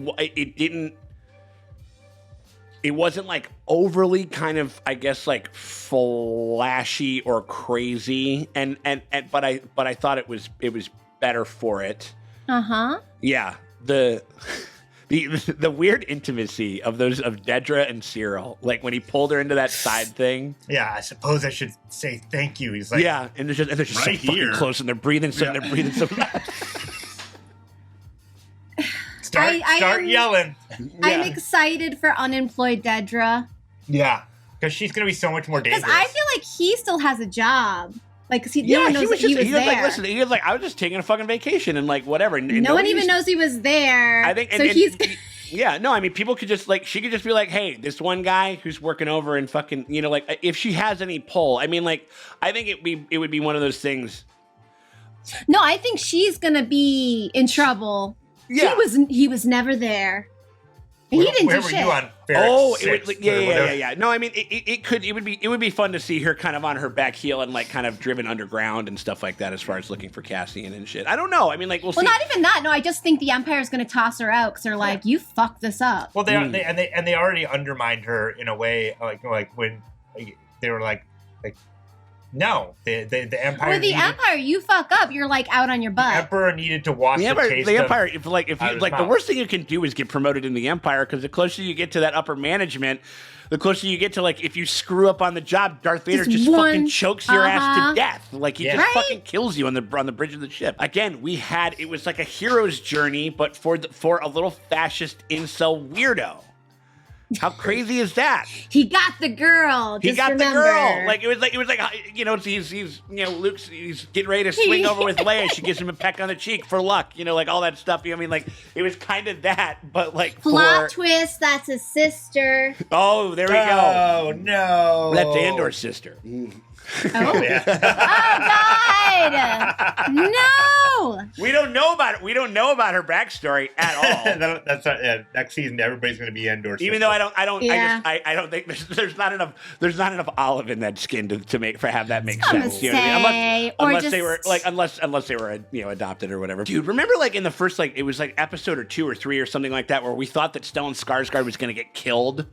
wasn't overly kind of, I guess, flashy or crazy. But I thought it was better for it. Yeah. The weird intimacy of Dedra and Cyril, when he pulled her into that side thing. Yeah, I suppose I should say thank you. He's like, yeah, and they're just right so fucking close, and they're breathing so. Start yelling. I'm excited for unemployed Dedra. Yeah, because she's gonna be so much more dangerous. Because I feel like he still has a job. Cause no one knows he was there. Listen, he was I was just taking a fucking vacation and whatever. And no one even knows he was there. I think, people could just she could just be hey, this one guy who's working over and fucking, if she has any pull. I mean, I think it would be one of those things. No, I think she's gonna be in trouble. Yeah, he was never there. He didn't where do were shit. you on Ferrix? Yeah. No, I mean, it would be fun to see her kind of on her back heel and kind of driven underground and stuff like that, as far as looking for Cassian and shit. I don't know. I mean, we'll see. Well, not even that. No, I just think the Empire's going to toss her out because they're you fucked this up. Well, they already undermined her in a way, when they were no, the Empire. With the Empire, you fuck up, you're out on your butt. The Emperor needed to wash the taste the Empire. Of, the worst thing you can do is get promoted in the Empire, because the closer you get to that upper management, the closer you get to if you screw up on the job, Darth Vader just fucking chokes your ass to death. He just fucking kills you on the bridge of the ship. Again, it was like a hero's journey, but for a little fascist incel weirdo. How crazy is that? He got the girl. He got the girl. He's Luke's. He's getting ready to swing over with Leia. She gives him a peck on the cheek for luck. All that stuff. I mean, it was kind of that, but plot twist. That's his sister. Oh, there we go. Oh no, that's Andor's sister. Oh yeah. Oh God! No. We don't know about it. We don't know about her backstory at all. That's not, next season. Everybody's going to be Andor. Even though I don't think there's not enough olive in that skin to have that make sense. You know what I mean? Unless they were unless they were adopted or whatever. Dude, remember in the first it was episode or 2 or 3 or something like that, where we thought that Stellan Skarsgård was going to get killed.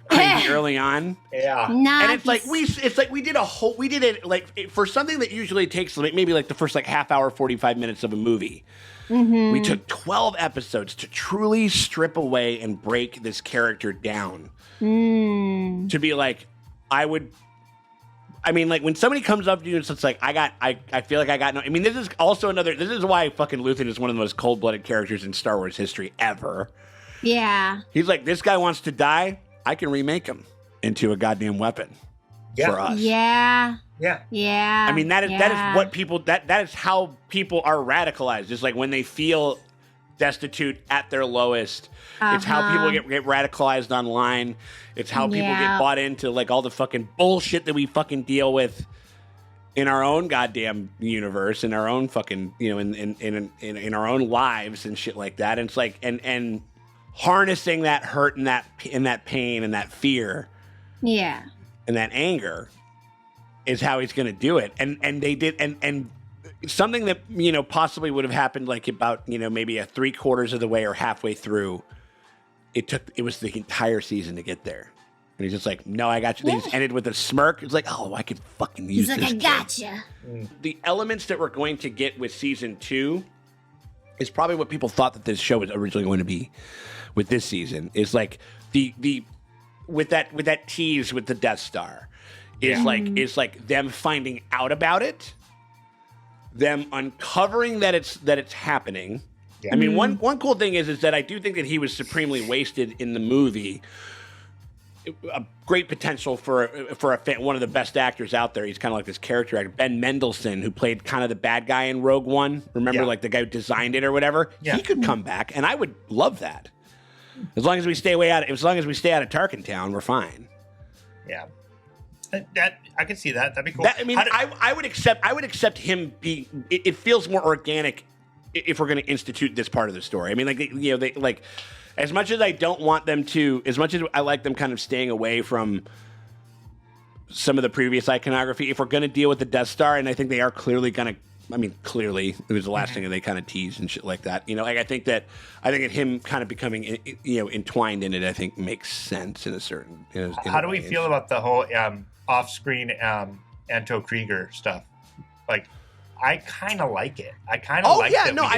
Crazy early on, yeah, and we did it for something that usually takes maybe the first half hour, 45 minutes of a movie. Mm-hmm. We took 12 episodes to truly strip away and break this character down. To be when somebody comes up to you and it's I feel like I got no. I mean, this is also this is why fucking Luthen is one of the most cold-blooded characters in Star Wars history ever. Yeah, he's this guy wants to die. I can remake him into a goddamn weapon for us. Yeah. I mean, that is what people that is how people are radicalized. It's when they feel destitute at their lowest. It's how people get radicalized online. It's how people get bought into like all the fucking bullshit that we fucking deal with in our own goddamn universe, in our own fucking, you know, in our own lives and shit like that. And it's like, and harnessing that hurt and that pain and that fear, and that anger is how he's going to do it. And they did, and something that, you know, possibly would have happened like about, you know, maybe a 3/4 of the way or halfway through. It was the entire season to get there. And he's just like, no, I got you. They just ended with a smirk. It's like, oh, I could fucking use this. He's like, I gotcha. The elements that we're going to get with season 2 is probably what people thought that this show was originally going to be with this season. Is like the with that tease with the Death Star is like them finding out about it, them uncovering that it's happening. I mean, one cool thing is that I do think that he was supremely wasted in the movie. A great potential for a fan, one of the best actors out there. He's kind of like this character actor, Ben Mendelsohn, who played kind of the bad guy in Rogue One. Remember, like the guy who designed it or whatever. He could come back, and I would love that. As long as we stay out of Tarkin Town, we're fine. Yeah, that I can see that. That'd be cool. I would accept him being. It feels more organic if we're going to institute this part of the story. I mean, like, you know, they like. As much as I don't want them to, as much as I like them kind of staying away from some of the previous iconography, if we're going to deal with the Death Star, and I think they are clearly going to, I mean, clearly, it was the last thing that they kind of teased and shit like that. You know, like, I think that him kind of becoming, you know, entwined in it, I think makes sense in a certain. How do we feel about the whole off-screen Anto Krieger stuff? Like, I kind of like it. I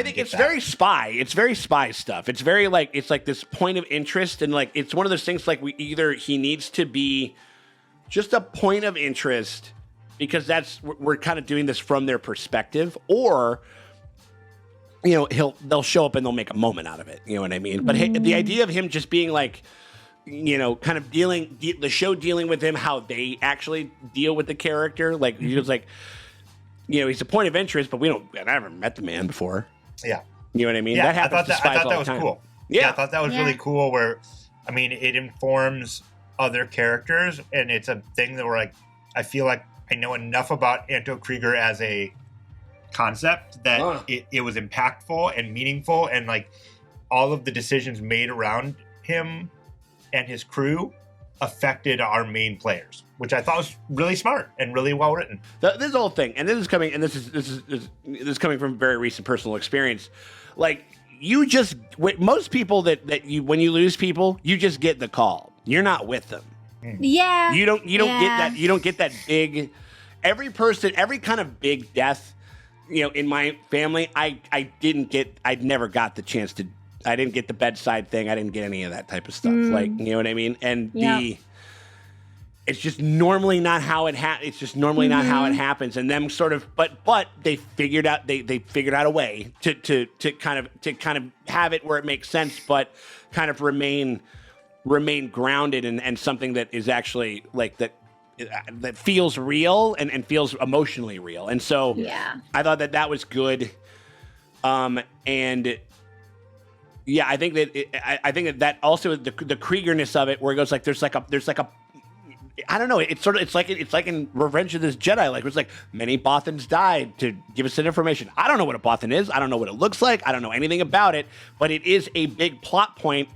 think it's very spy. It's very spy stuff. It's very like, it's like this point of interest, and like, it's one of those things like he needs to be just a point of interest because we're kind of doing this from their perspective, or, you know, they'll show up and they'll make a moment out of it. You know what I mean? But the idea of him just being like, you know, kind of the show dealing with him, how they actually deal with the character, like he was like, you know, he's a point of interest, but I never met the man before. Yeah. You know what I mean? Yeah, that happens I thought that was cool. Yeah. I thought that was really cool where, I mean, it informs other characters, and it's a thing that I feel like I know enough about Anto Krieger as a concept that it was impactful and meaningful, and like all of the decisions made around him and his crew affected our main players, which I thought was really smart and really well written. This whole thing, and this is coming from very recent personal experience. Like, you just, most people that you, when you lose people, you just get the call. You're not with them. Yeah. You don't get that. You don't get that big. Every kind of big death. You know, in my family, I never got the chance to. I didn't get the bedside thing. I didn't get any of that type of stuff. Like, you know what I mean? And it's just normally not how it It's just normally not how it happens. And them sort of, but they figured out they figured out a way to kind of have it where it makes sense, but kind of remain grounded and something that is actually like that feels real and feels emotionally real. And so I thought that was good. And yeah, I think that that also the Kriegerness of it, where it goes like there's like a I don't know. It's like in Revenge of the Jedi. Like, it's like many Bothans died to give us that information. I don't know what a Bothan is. I don't know what it looks like. I don't know anything about it. But it is a big plot point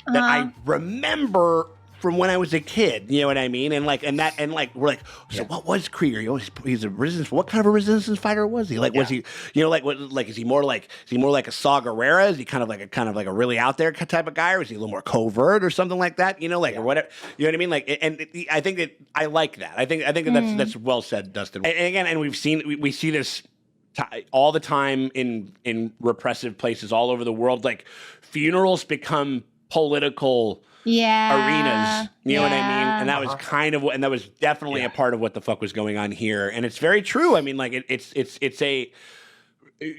that I remember from when I was a kid. You know what I mean? And we're like, so what was Krieger? He's a resistance. What kind of a resistance fighter was he? Like, was he? You know, is he more like a Saw Gerrera? Is he kind of like a really out there type of guy, or is he a little more covert or something like that? You know, like or whatever. You know what I mean? Like, and I think that I like that. I think that's well said, Dustin. And again, we see this all the time in repressive places all over the world. Like, funerals become political arenas, you know what I mean? And that was kind of and that was definitely a part of what the fuck was going on here. And it's very true. I mean, like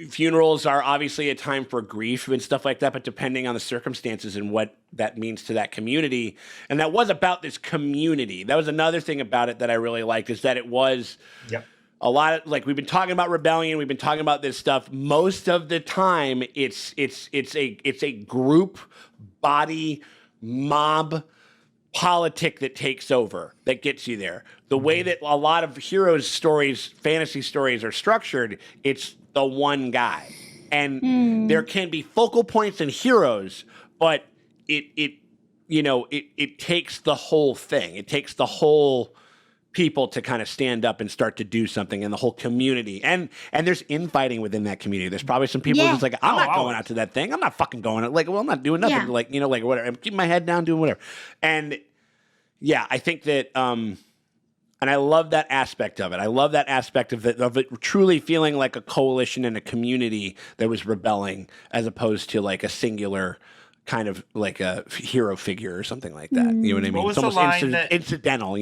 funerals are obviously a time for grief and stuff like that, but depending on the circumstances and what that means to that community. And that was about this community. That was another thing about it that I really liked, is that it was a lot of like we've been talking about rebellion, we've been talking about this stuff. Most of the time, it's a group body mob politic that takes over, that gets you there. The way that a lot of heroes stories, fantasy stories are structured, it's the one guy. And there can be focal points and heroes, but it takes the whole thing. It takes the whole people to kind of stand up and start to do something, and the whole community. And there's infighting within that community. There's probably some people who's like, I'm not going out to that thing. I'm not fucking going out. Like, well, I'm not doing nothing. Like, like whatever. I'm keeping my head down, doing whatever. And yeah, I think that, and I love that aspect of it. I love that aspect of it truly feeling like a coalition and a community that was rebelling, as opposed to like a singular kind of like a hero figure or something like that. You know what I mean? What was it's almost the line incidental,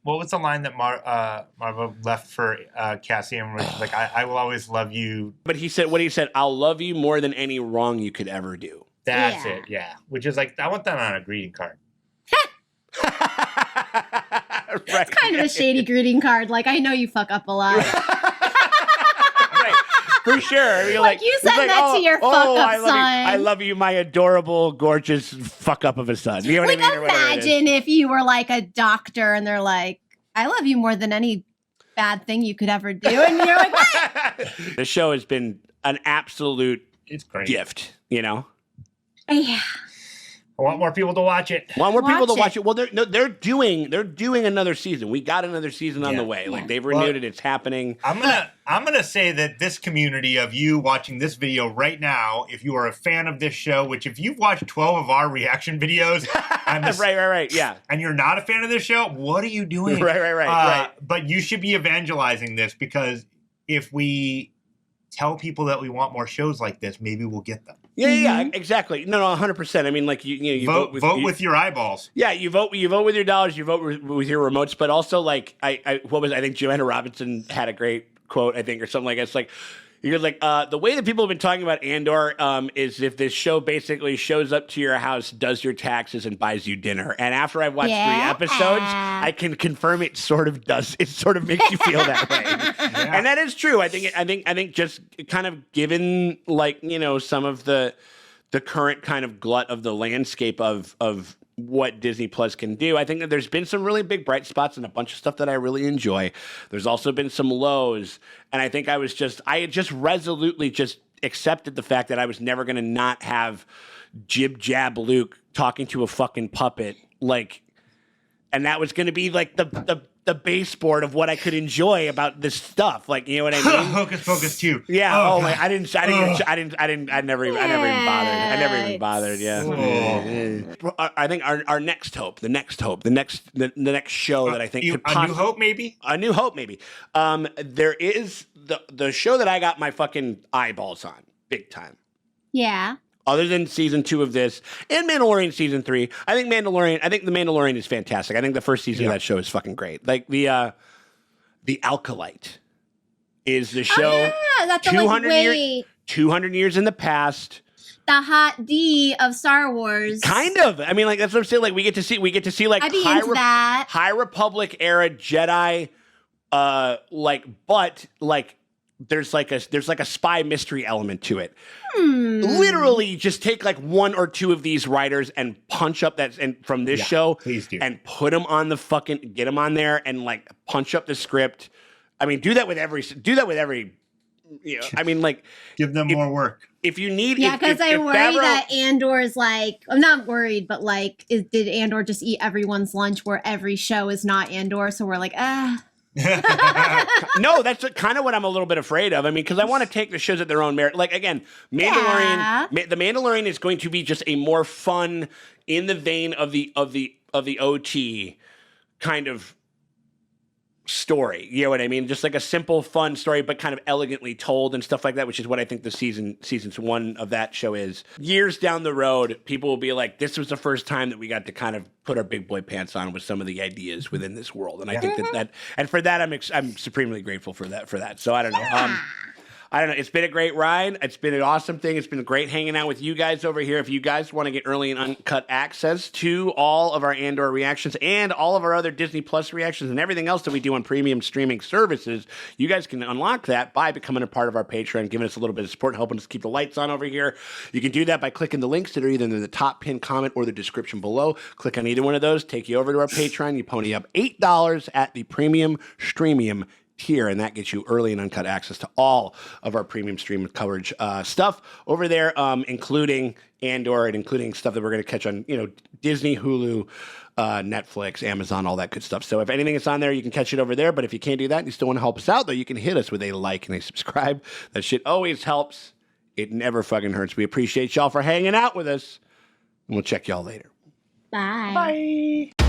What was the line that Marva left for Cassian? Like, I will always love you. But he said, I'll love you more than any wrong you could ever do. That's it, yeah. Which is like, I want that on a greeting card. It's kind of a shady greeting card. Like, I know you fuck up a lot. For sure. You're like you send that to your fuck up son. I love you, my adorable, gorgeous fuck up of a son. You know what I mean? Imagine if you were like a doctor and they're like, I love you more than any bad thing you could ever do. And you're like, what? The show has been an absolute gift, Yeah. I want more people to watch it. Want more people to watch it. Well, they're doing another season. We got another season on the way. Like they've renewed it. It's happening. I'm gonna say that this community of you watching this video right now, if you are a fan of this show, which if you've watched 12 of our reaction videos, right, yeah, and you're not a fan of this show, what are you doing? Right. But you should be evangelizing this, because if we tell people that we want more shows like this, maybe we'll get them. Yeah, exactly. No, 100%. I mean, like you vote with your eyeballs. Yeah, you vote with your dollars. You vote with your remotes. But also, like, I think Joanna Robinson had a great quote, I think, or something like that. It's like, you're like, the way that people have been talking about Andor is if this show basically shows up to your house, does your taxes, and buys you dinner. And after I've watched 3 episodes, I can confirm it sort of does. It sort of makes you feel that way. And that is true. I think just kind of given like, some of the current kind of glut of the landscape of what Disney Plus can do. I think that there's been some really big bright spots and a bunch of stuff that I really enjoy. There's also been some lows, and I think I had just resolutely just accepted the fact that I was never going to not have Jib Jab Luke talking to a fucking puppet, like, and that was going to be like the baseboard of what I could enjoy about this stuff. Like, you know what I mean? Hocus Pocus 2. Yeah. Oh my! I never even bothered. Yeah. I think our next hope, the next show that I think could possibly, A New Hope, maybe. There is the show that I got my fucking eyeballs on big time. Yeah. Other than season 2 of this and Mandalorian season 3, I think the Mandalorian is fantastic. I think the first season of that show is fucking great. Like the Alkalite is the show. Oh, yeah, that's 200 years in the past. The hot D of Star Wars. Kind of. I mean, like that's what I'm saying. Like we get to see like I'd be into that. High Republic era Jedi, but there's like a spy mystery element to it. Literally just take like 1 or 2 of these writers and punch up from this show, please do, and put them on get them on there and like punch up the script. I mean, do that with every, I mean, like give them more work. If you need, because I worry that Andor is like, I'm not worried, but like, did Andor just eat everyone's lunch where every show is not Andor? So we're like, No, that's kind of what I'm a little bit afraid of. I mean, because I want to take the shows at their own merit. Like again, Mandalorian, the Mandalorian is going to be just a more fun, in the vein of the OT kind of story. You know what I mean? Just like a simple, fun story, but kind of elegantly told and stuff like that, which is what I think the seasons 1 of that show is. Years down the road, people will be like, this was the first time that we got to kind of put our big boy pants on with some of the ideas within this world. And I think that and for that, I'm supremely grateful for that. So I don't know. I don't know. It's been a great ride. It's been an awesome thing. It's been great hanging out with you guys over here. If you guys want to get early and uncut access to all of our Andor reactions and all of our other Disney Plus reactions and everything else that we do on premium streaming services, you guys can unlock that by becoming a part of our Patreon, giving us a little bit of support, helping us keep the lights on over here. You can do that by clicking the links that are either in the top pinned comment or the description below. Click on either one of those, take you over to our Patreon. You pony up $8 at the premium streamium tier, and that gets you early and uncut access to all of our premium stream coverage stuff over there, including Andor and including stuff that we're going to catch on, Disney, Hulu, Netflix, Amazon, all that good stuff. So if anything is on there, you can catch it over there. But if you can't do that and you still want to help us out, though, you can hit us with a like and a subscribe. That shit always helps. It never fucking hurts. We appreciate y'all for hanging out with us, and we'll check y'all later. Bye. Bye.